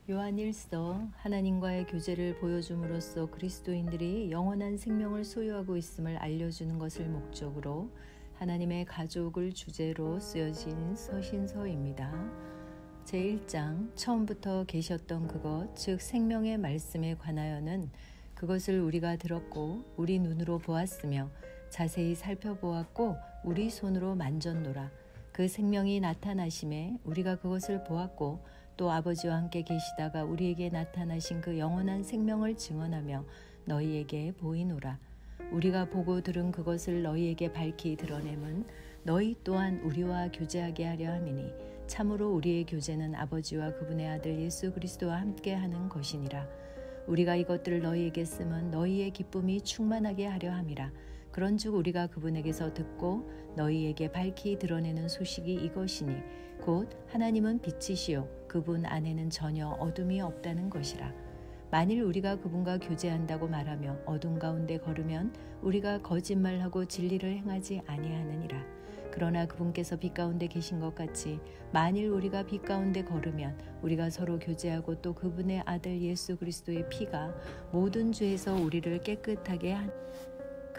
요한일서 하나님과의 교제를 보여줌으로써 그리스도인들이 영원한 생명을 소유하고 있음을 알려주는 것을 목적으로 하나님의 가족을 주제로 쓰여진 서신서입니다. 제1장 처음부터 계셨던 그것, 즉 생명의 말씀에 관하여는 그것을 우리가 들었고 우리 눈으로 보았으며 자세히 살펴보았고 우리 손으로 만졌노라. 그 생명이 나타나심에 우리가 그것을 보았고 또 아버지와 함께 계시다가 우리에게 나타나신 그 영원한 생명을 증언하며 너희에게 보이노라. 우리가 보고 들은 그것을 너희에게 밝히 드러냄은 너희 또한 우리와 교제하게 하려 함이니 참으로 우리의 교제는 아버지와 그분의 아들 예수 그리스도와 함께 하는 것이니라. 우리가 이것들을 너희에게 쓰면 너희의 기쁨이 충만하게 하려 함이라. 그런즉 우리가 그분에게서 듣고 너희에게 밝히 드러내는 소식이 이것이니 곧 하나님은 빛이시요 그분 안에는 전혀 어둠이 없다는 것이라. 만일 우리가 그분과 교제한다고 말하며 어둠 가운데 걸으면 우리가 거짓말하고 진리를 행하지 아니하느니라. 그러나 그분께서 빛 가운데 계신 것 같이 만일 우리가 빛 가운데 걸으면 우리가 서로 교제하고 또 그분의 아들 예수 그리스도의 피가 모든 죄에서 우리를 깨끗하게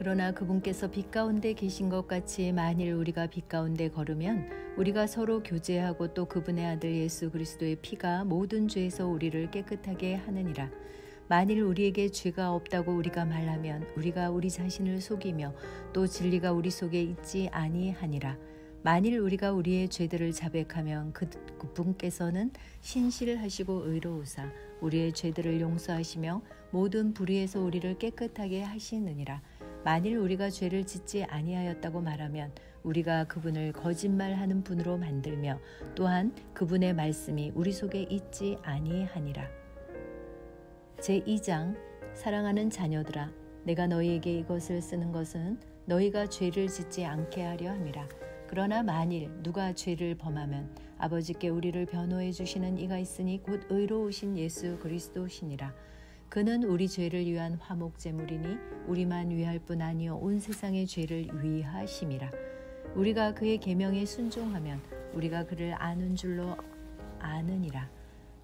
그러나 그분께서 빛 가운데 계신 것 같이 만일 우리가 빛 가운데 걸으면 우리가 서로 교제하고 또 그분의 아들 예수 그리스도의 피가 모든 죄에서 우리를 깨끗하게 하느니라. 만일 우리에게 죄가 없다고 우리가 말하면 우리가 우리 자신을 속이며 또 진리가 우리 속에 있지 아니하니라. 만일 우리가 우리의 죄들을 자백하면 그분께서는 신실하시고 의로우사 우리의 죄들을 용서하시며 모든 불의에서 우리를 깨끗하게 하시느니라. 만일 우리가 죄를 짓지 아니하였다고 말하면 우리가 그분을 거짓말하는 분으로 만들며 또한 그분의 말씀이 우리 속에 있지 아니하니라. 제2장 사랑하는 자녀들아, 내가 너희에게 이것을 쓰는 것은 너희가 죄를 짓지 않게 하려 함이라. 그러나 만일 누가 죄를 범하면 아버지께 우리를 변호해 주시는 이가 있으니 곧 의로우신 예수 그리스도시니라. 그는 우리 죄를 위한 화목제물이니 우리만 위할 뿐 아니요 온 세상의 죄를 위하심이라. 우리가 그의 계명에 순종하면 우리가 그를 아는 줄로 아느니라.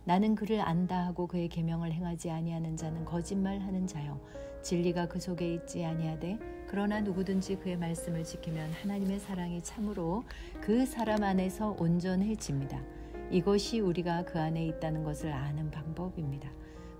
나는 그를 안다 하고 그의 계명을 행하지 아니하는 자는 거짓말하는 자요 진리가 그 속에 있지 아니하되 그러나 누구든지 그의 말씀을 지키면 하나님의 사랑이 참으로 그 사람 안에서 온전해집니다. 이것이 우리가 그 안에 있다는 것을 아는 방법입니다.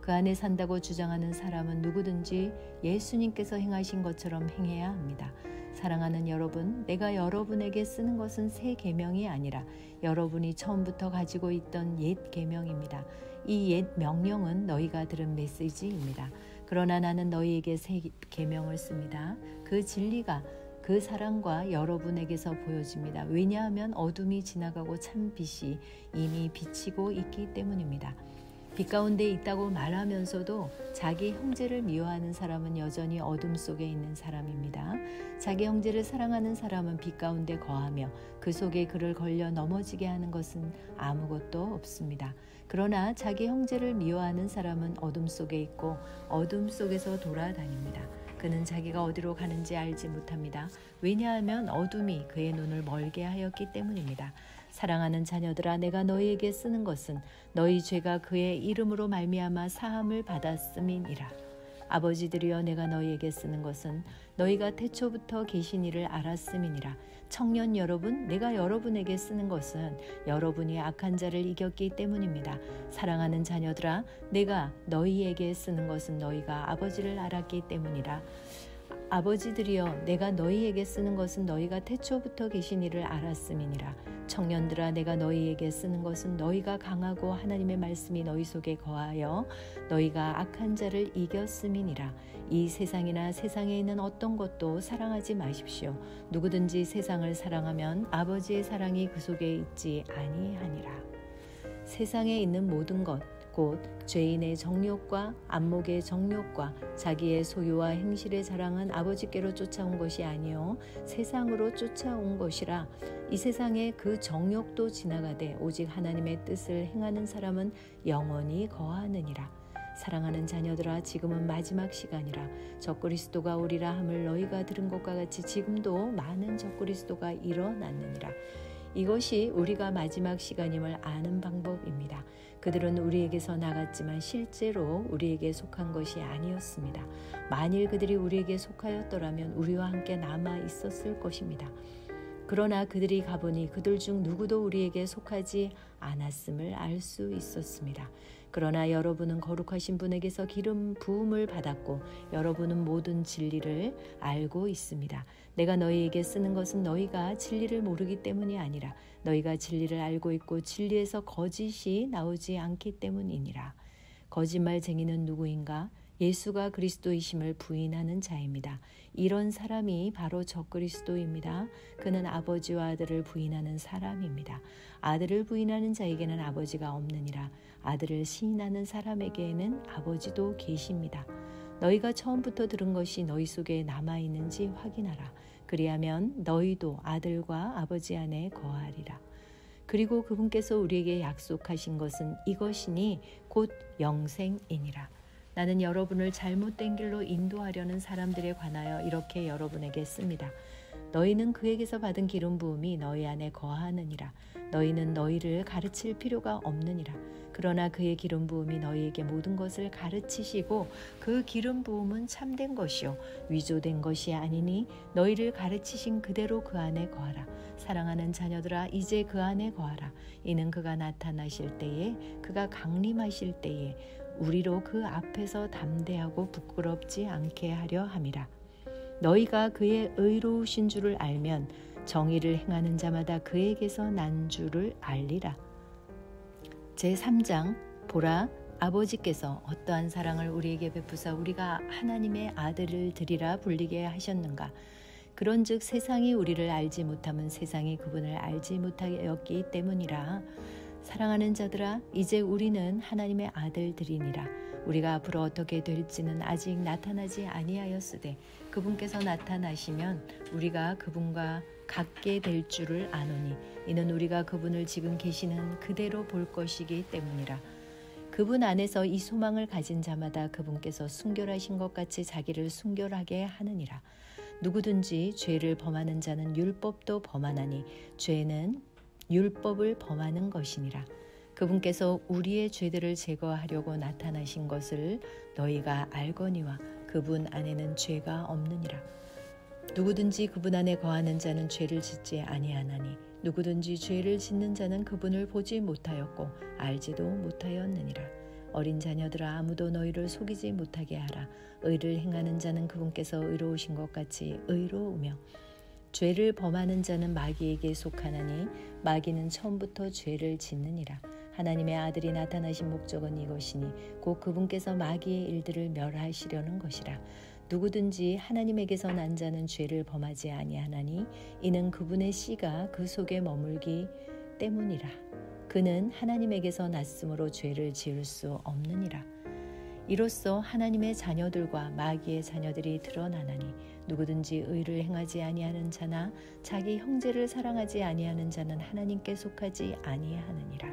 그 안에 산다고 주장하는 사람은 누구든지 예수님께서 행하신 것처럼 행해야 합니다. 사랑하는 여러분, 내가 여러분에게 쓰는 것은 새 계명이 아니라 여러분이 처음부터 가지고 있던 옛 계명입니다. 이 옛 명령은 너희가 들은 메시지입니다. 그러나 나는 너희에게 새 계명을 씁니다. 그 진리가 그 사랑과 여러분에게서 보여집니다. 왜냐하면 어둠이 지나가고 참 빛이 이미 비치고 있기 때문입니다. 빛 가운데 있다고 말하면서도 자기 형제를 미워하는 사람은 여전히 어둠 속에 있는 사람입니다. 자기 형제를 사랑하는 사람은 빛 가운데 거하며 그 속에 그를 걸려 넘어지게 하는 것은 아무것도 없습니다. 그러나 자기 형제를 미워하는 사람은 어둠 속에 있고 어둠 속에서 돌아다닙니다. 그는 자기가 어디로 가는지 알지 못합니다. 왜냐하면 어둠이 그의 눈을 멀게 하였기 때문입니다. 사랑하는 자녀들아, 내가 너희에게 쓰는 것은 너희 죄가 그의 이름으로 말미암아 사함을 받았음이니라. 아버지들이여, 내가 너희에게 쓰는 것은 너희가 태초부터 계신 이를 알았음이니라. 청년 여러분, 내가 여러분에게 쓰는 것은 여러분이 악한 자를 이겼기 때문입니다. 사랑하는 자녀들아, 내가 너희에게 쓰는 것은 너희가 아버지를 알았기 때문이라. 아버지들이여, 내가 너희에게 쓰는 것은 너희가 태초부터 계신 이를 알았음이니라. 청년들아, 내가 너희에게 쓰는 것은 너희가 강하고 하나님의 말씀이 너희 속에 거하여 너희가 악한 자를 이겼음이니라. 이 세상이나 세상에 있는 어떤 것도 사랑하지 마십시오. 누구든지 세상을 사랑하면 아버지의 사랑이 그 속에 있지 아니하니라. 세상에 있는 모든 것 곧 죄인의 정욕과 안목의 정욕과 자기의 소유와 행실의 자랑은 아버지께로 쫓아온 것이 아니요 세상으로 쫓아온 것이라. 이 세상에 그 정욕도 지나가되 오직 하나님의 뜻을 행하는 사람은 영원히 거하느니라. 사랑하는 자녀들아, 지금은 마지막 시간이라. 적그리스도가 오리라 함을 너희가 들은 것과 같이 지금도 많은 적그리스도가 일어났느니라. 이것이 우리가 마지막 시간임을 아는 방법입니다. 그들은 우리에게서 나갔지만 실제로 우리에게 속한 것이 아니었습니다. 만일 그들이 우리에게 속하였더라면 우리와 함께 남아 있었을 것입니다. 그러나 그들이 가보니 그들 중 누구도 우리에게 속하지 않았음을 알 수 있었습니다. 그러나 여러분은 거룩하신 분에게서 기름 부음을 받았고 여러분은 모든 진리를 알고 있습니다. 내가 너희에게 쓰는 것은 너희가 진리를 모르기 때문이 아니라 너희가 진리를 알고 있고 진리에서 거짓이 나오지 않기 때문이니라. 거짓말쟁이는 누구인가? 예수가 그리스도이심을 부인하는 자입니다. 이런 사람이 바로 적그리스도입니다. 그는 아버지와 아들을 부인하는 사람입니다. 아들을 부인하는 자에게는 아버지가 없느니라. 아들을 시인하는 사람에게는 아버지도 계십니다. 너희가 처음부터 들은 것이 너희 속에 남아있는지 확인하라. 그리하면 너희도 아들과 아버지 안에 거하리라. 그리고 그분께서 우리에게 약속하신 것은 이것이니 곧 영생이니라. 나는 여러분을 잘못된 길로 인도하려는 사람들에 관하여 이렇게 여러분에게 씁니다. 너희는 그에게서 받은 기름 부음이 너희 안에 거하느니라. 너희는 너희를 가르칠 필요가 없느니라. 그러나 그의 기름 부음이 너희에게 모든 것을 가르치시고 그 기름 부음은 참된 것이요 위조된 것이 아니니 너희를 가르치신 그대로 그 안에 거하라. 사랑하는 자녀들아 이제 그 안에 거하라. 이는 그가 나타나실 때에 그가 강림하실 때에 우리로 그 앞에서 담대하고 부끄럽지 않게 하려 함이라. 너희가 그의 의로우신 줄을 알면 정의를 행하는 자마다 그에게서 난 줄을 알리라. 제3장 보라 아버지께서 어떠한 사랑을 우리에게 베푸사 우리가 하나님의 아들을 드리라 불리게 하셨는가. 그런즉 세상이 우리를 알지 못함은 세상이 그분을 알지 못하였기 때문이라. 사랑하는 자들아 이제 우리는 하나님의 아들들이니라. 우리가 앞으로 어떻게 될지는 아직 나타나지 아니하였으되 그분께서 나타나시면 우리가 그분과 같게 될 줄을 아노니 이는 우리가 그분을 지금 계시는 그대로 볼 것이기 때문이라. 그분 안에서 이 소망을 가진 자마다 그분께서 순결하신 것 같이 자기를 순결하게 하느니라. 누구든지 죄를 범하는 자는 율법도 범하나니 죄는 율법을 범하는 것이니라. 그분께서 우리의 죄들을 제거하려고 나타나신 것을 너희가 알거니와 그분 안에는 죄가 없느니라. 누구든지 그분 안에 거하는 자는 죄를 짓지 아니하나니 누구든지 죄를 짓는 자는 그분을 보지 못하였고 알지도 못하였느니라. 어린 자녀들아 아무도 너희를 속이지 못하게 하라. 의를 행하는 자는 그분께서 의로우신 것 같이 의로우며 죄를 범하는 자는 마귀에게 속하나니 마귀는 처음부터 죄를 짓느니라. 하나님의 아들이 나타나신 목적은 이것이니 곧 그분께서 마귀의 일들을 멸하시려는 것이라. 누구든지 하나님에게서 난 자는 죄를 범하지 아니하나니 이는 그분의 씨가 그 속에 머물기 때문이라. 그는 하나님에게서 났으므로 죄를 지을 수 없느니라. 이로써 하나님의 자녀들과 마귀의 자녀들이 드러나나니 누구든지 의를 행하지 아니하는 자나 자기 형제를 사랑하지 아니하는 자는 하나님께 속하지 아니하느니라.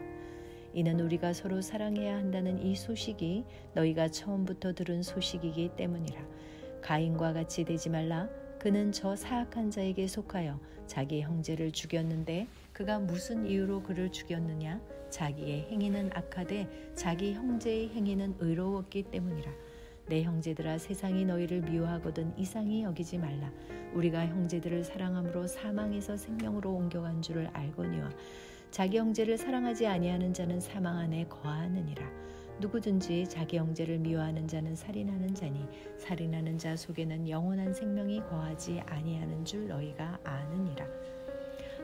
이는 우리가 서로 사랑해야 한다는 이 소식이 너희가 처음부터 들은 소식이기 때문이라. 가인과 같이 되지 말라. 그는 저 사악한 자에게 속하여 자기 형제를 죽였는데 그가 무슨 이유로 그를 죽였느냐? 자기의 행위는 악하되 자기 형제의 행위는 의로웠기 때문이라. 내 형제들아 세상이 너희를 미워하거든 이상히 여기지 말라. 우리가 형제들을 사랑함으로 사망에서 생명으로 옮겨간 줄을 알거니와 자기 형제를 사랑하지 아니하는 자는 사망 안에 거하느니라. 누구든지 자기 형제를 미워하는 자는 살인하는 자니 살인하는 자 속에는 영원한 생명이 거하지 아니하는 줄 너희가 아느니라.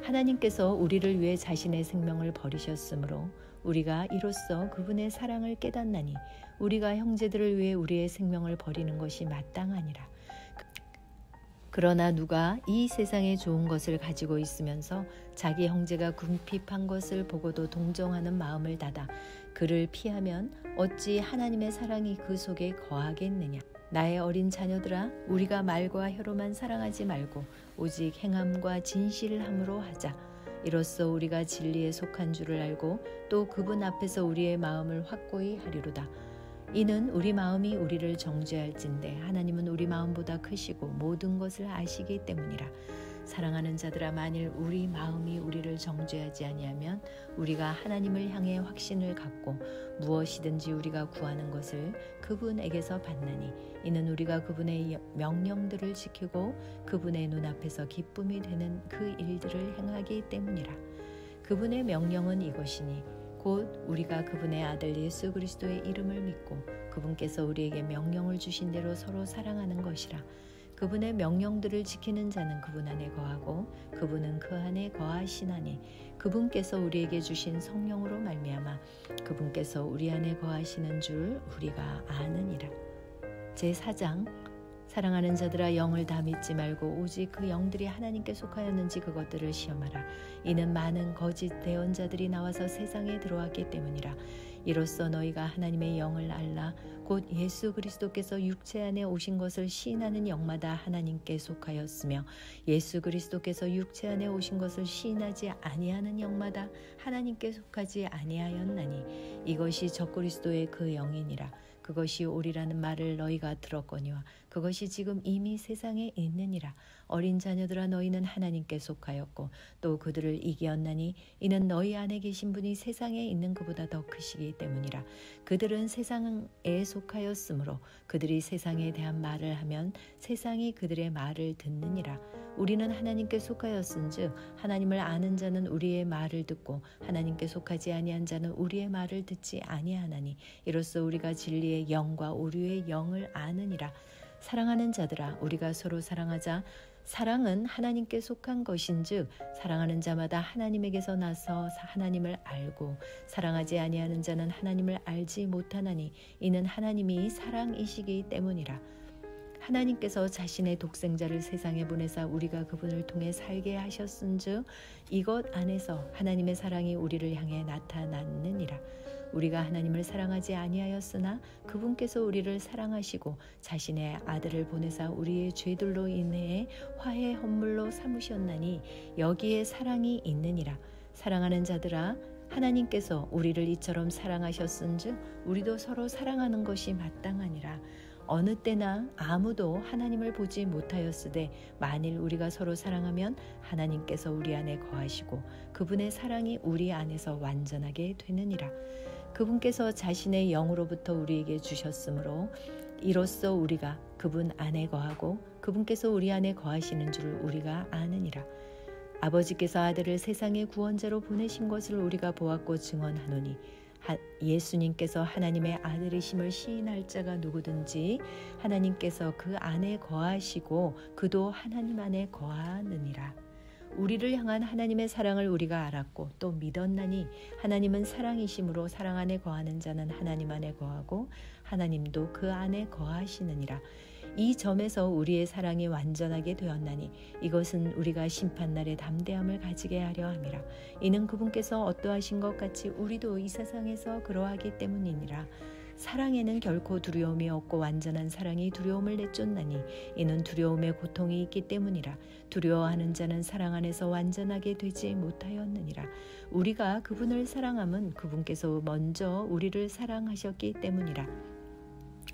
하나님께서 우리를 위해 자신의 생명을 버리셨으므로 우리가 이로써 그분의 사랑을 깨닫나니 우리가 형제들을 위해 우리의 생명을 버리는 것이 마땅하니라. 그러나 누가 이 세상에 좋은 것을 가지고 있으면서 자기 형제가 궁핍한 것을 보고도 동정하는 마음을 닫아 그를 피하면 어찌 하나님의 사랑이 그 속에 거하겠느냐. 나의 어린 자녀들아 우리가 말과 혀로만 사랑하지 말고 오직 행함과 진실함으로 하자. 이로써 우리가 진리에 속한 줄을 알고 또 그분 앞에서 우리의 마음을 확고히 하리로다. 이는 우리 마음이 우리를 정죄할진대 하나님은 우리 마음보다 크시고 모든 것을 아시기 때문이라. 사랑하는 자들아, 만일 우리 마음이 우리를 정죄하지 아니하면 우리가 하나님을 향해 확신을 갖고 무엇이든지 우리가 구하는 것을 그분에게서 받나니 이는 우리가 그분의 명령들을 지키고 그분의 눈앞에서 기쁨이 되는 그 일들을 행하기 때문이라. 그분의 명령은 이것이니 곧 우리가 그분의 아들 예수 그리스도의 이름을 믿고 그분께서 우리에게 명령을 주신 대로 서로 사랑하는 것이라. 그분의 명령들을 지키는 자는 그분 안에 거하고 그분은 그 안에 거하시나니 그분께서 우리에게 주신 성령으로 말미암아 그분께서 우리 안에 거하시는 줄 우리가 아느니라. 제4장. 사랑하는 자들아, 영을 다 믿지 말고 오직 그 영들이 하나님께 속하였는지 그것들을 시험하라. 이는 많은 거짓 대언자들이 나와서 세상에 들어왔기 때문이라. 이로써 너희가 하나님의 영을 알라. 곧 예수 그리스도께서 육체 안에 오신 것을 시인하는 영마다 하나님께 속하였으며 예수 그리스도께서 육체 안에 오신 것을 시인하지 아니하는 영마다 하나님께 속하지 아니하였나니 이것이 적그리스도의 그 영이니라. 그것이 오리라는 말을 너희가 들었거니와 그것이 지금 이미 세상에 있느니라. 어린 자녀들아, 너희는 하나님께 속하였고 또 그들을 이기었나니 이는 너희 안에 계신 분이 세상에 있는 그보다 더 크시기 때문이라. 그들은 세상에 속하였으므로 그들이 세상에 대한 말을 하면 세상이 그들의 말을 듣느니라. 우리는 하나님께 속하였은즉 하나님을 아는 자는 우리의 말을 듣고 하나님께 속하지 아니한 자는 우리의 말을 듣지 아니하나니 이로써 우리가 진리의 영과 오류의 영을 아느니라. 사랑하는 자들아, 우리가 서로 사랑하자. 사랑은 하나님께 속한 것인즉 사랑하는 자마다 하나님에게서 나서 하나님을 알고 사랑하지 아니하는 자는 하나님을 알지 못하나니 이는 하나님이 사랑이시기 때문이라. 하나님께서 자신의 독생자를 세상에 보내사 우리가 그분을 통해 살게 하셨은즉 이것 안에서 하나님의 사랑이 우리를 향해 나타났느니라. 우리가 하나님을 사랑하지 아니하였으나 그분께서 우리를 사랑하시고 자신의 아들을 보내사 우리의 죄들로 인해 화해 헌물로 삼으셨나니 여기에 사랑이 있느니라. 사랑하는 자들아, 하나님께서 우리를 이처럼 사랑하셨은즉 우리도 서로 사랑하는 것이 마땅하니라. 어느 때나 아무도 하나님을 보지 못하였으되 만일 우리가 서로 사랑하면 하나님께서 우리 안에 거하시고 그분의 사랑이 우리 안에서 완전하게 되느니라. 그분께서 자신의 영으로부터 우리에게 주셨으므로 이로써 우리가 그분 안에 거하고 그분께서 우리 안에 거하시는 줄 우리가 아느니라. 아버지께서 아들을 세상의 구원자로 보내신 것을 우리가 보았고 증언하노니 예수님께서 하나님의 아들이심을 시인할 자가 누구든지 하나님께서 그 안에 거하시고 그도 하나님 안에 거하느니라. 우리를 향한 하나님의 사랑을 우리가 알았고 또 믿었나니 하나님은 사랑이심으로 사랑 안에 거하는 자는 하나님 안에 거하고 하나님도 그 안에 거하시느니라. 이 점에서 우리의 사랑이 완전하게 되었나니 이것은 우리가 심판날에 담대함을 가지게 하려 함이라. 이는 그분께서 어떠하신 것 같이 우리도 이 세상에서 그러하기 때문이니라. 사랑에는 결코 두려움이 없고 완전한 사랑이 두려움을 내쫓나니 이는 두려움에 고통이 있기 때문이라. 두려워하는 자는 사랑 안에서 완전하게 되지 못하였느니라. 우리가 그분을 사랑함은 그분께서 먼저 우리를 사랑하셨기 때문이라.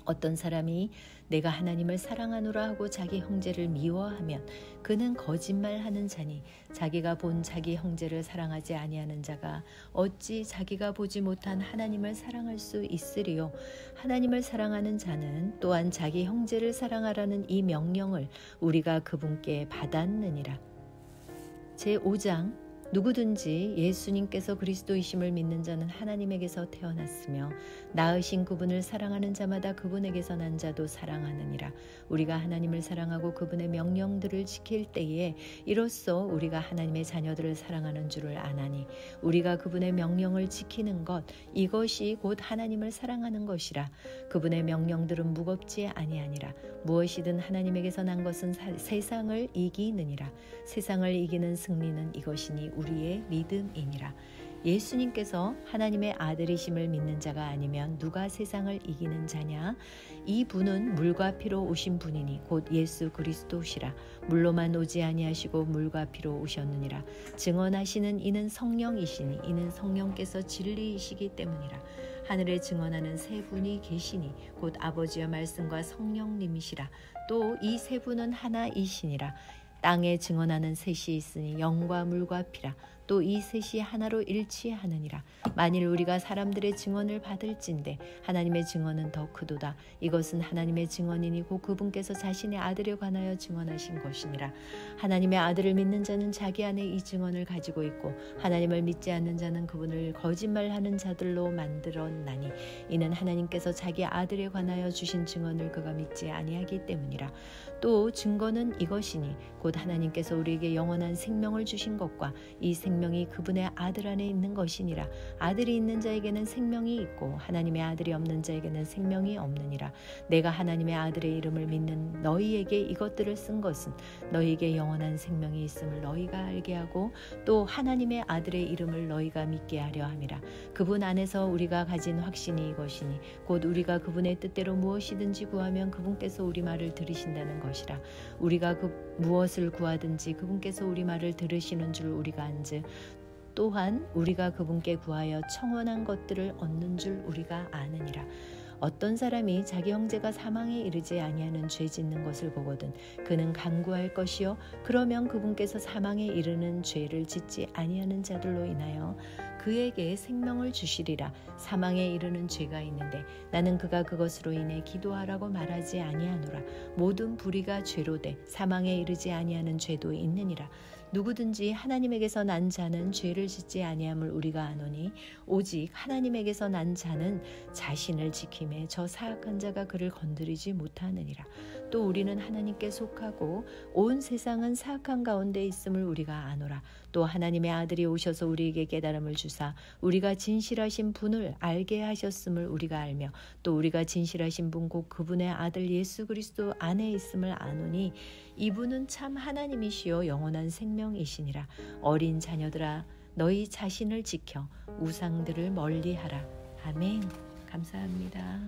어떤 사람이 내가 하나님을 사랑하노라 하고 자기 형제를 미워하면 그는 거짓말하는 자니 자기가 본 자기 형제를 사랑하지 아니하는 자가 어찌 자기가 보지 못한 하나님을 사랑할 수 있으리요. 하나님을 사랑하는 자는 또한 자기 형제를 사랑하라는 이 명령을 우리가 그분께 받았느니라. 제5장. 누구든지 예수님께서 그리스도이심을 믿는 자는 하나님에게서 태어났으며 낳으신 그분을 사랑하는 자마다 그분에게서 난 자도 사랑하느니라. 우리가 하나님을 사랑하고 그분의 명령들을 지킬 때에 이로써 우리가 하나님의 자녀들을 사랑하는 줄을 아나니 우리가 그분의 명령을 지키는 것 이것이 곧 하나님을 사랑하는 것이라. 그분의 명령들은 무겁지 아니하니라. 무엇이든 하나님에게서 난 것은 세상을 이기느니라. 세상을 이기는 승리는 이것이니 우리의 믿음이니라. 예수님께서 하나님의 아들이심을 믿는 자가 아니면 누가 세상을 이기는 자냐? 이 분은 물과 피로 오신 분이니 곧 예수 그리스도시라. 물로만 오지 아니하시고 물과 피로 오셨느니라. 증언하시는 이는 성령이시니 이는 성령께서 진리이시기 때문이라. 하늘에 증언하는 세 분이 계시니 곧 아버지의 말씀과 성령님이시라. 또 이 세 분은 하나이시니라. 땅에 증언하는 셋이 있으니 영과 물과 피라. 또 이 셋이 하나로 일치하느니라. 만일 우리가 사람들의 증언을 받을진대 하나님의 증언은 더 크도다. 이것은 하나님의 증언이니 곧 그분께서 자신의 아들에 관하여 증언하신 것이니라. 하나님의 아들을 믿는 자는 자기 안에 이 증언을 가지고 있고 하나님을 믿지 않는 자는 그분을 거짓말하는 자들로 만들었나니 이는 하나님께서 자기 아들에 관하여 주신 증언을 그가 믿지 아니하기 때문이라. 또 증거는 이것이니 곧 하나님께서 우리에게 영원한 생명을 주신 것과 이 생명이 그분의 아들 안에 있는 것이니라. 아들이 있는 자에게는 생명이 있고 하나님의 아들이 없는 자에게는 생명이 없느니라. 내가 하나님의 아들의 이름을 믿는 너희에게 이것들을 쓴 것은 너희에게 영원한 생명이 있음을 너희가 알게 하고 또 하나님의 아들의 이름을 너희가 믿게 하려 함이라. 그분 안에서 우리가 가진 확신이 이것이니 곧 우리가 그분의 뜻대로 무엇이든지 구하면 그분께서 우리 말을 들으신다는 것이라. 우리가 무엇을 구하든지 그분께서 우리 말을 들으시는 줄 우리가 안즉 또한 우리가 그분께 구하여 청원한 것들을 얻는 줄 우리가 아느니라. 어떤 사람이 자기 형제가 사망에 이르지 아니하는 죄 짓는 것을 보거든 그는 간구할 것이요 그러면 그분께서 사망에 이르는 죄를 짓지 아니하는 자들로 인하여 그에게 생명을 주시리라. 사망에 이르는 죄가 있는데 나는 그가 그것으로 인해 기도하라고 말하지 아니하노라. 모든 불의가 죄로 돼 사망에 이르지 아니하는 죄도 있느니라. 누구든지 하나님에게서 난 자는 죄를 짓지 아니함을 우리가 아노니 오직 하나님에게서 난 자는 자신을 지킴에 저 사악한 자가 그를 건드리지 못하느니라. 또 우리는 하나님께 속하고 온 세상은 사악한 가운데 있음을 우리가 아노라. 또 하나님의 아들이 오셔서 우리에게 깨달음을 주사 우리가 진실하신 분을 알게 하셨음을 우리가 알며 또 우리가 진실하신 분 곧 그분의 아들 예수 그리스도 안에 있음을 아노니 이분은 참 하나님이시요 영원한 생명이시니라. 어린 자녀들아 너희 자신을 지켜 우상들을 멀리하라. 아멘. 감사합니다.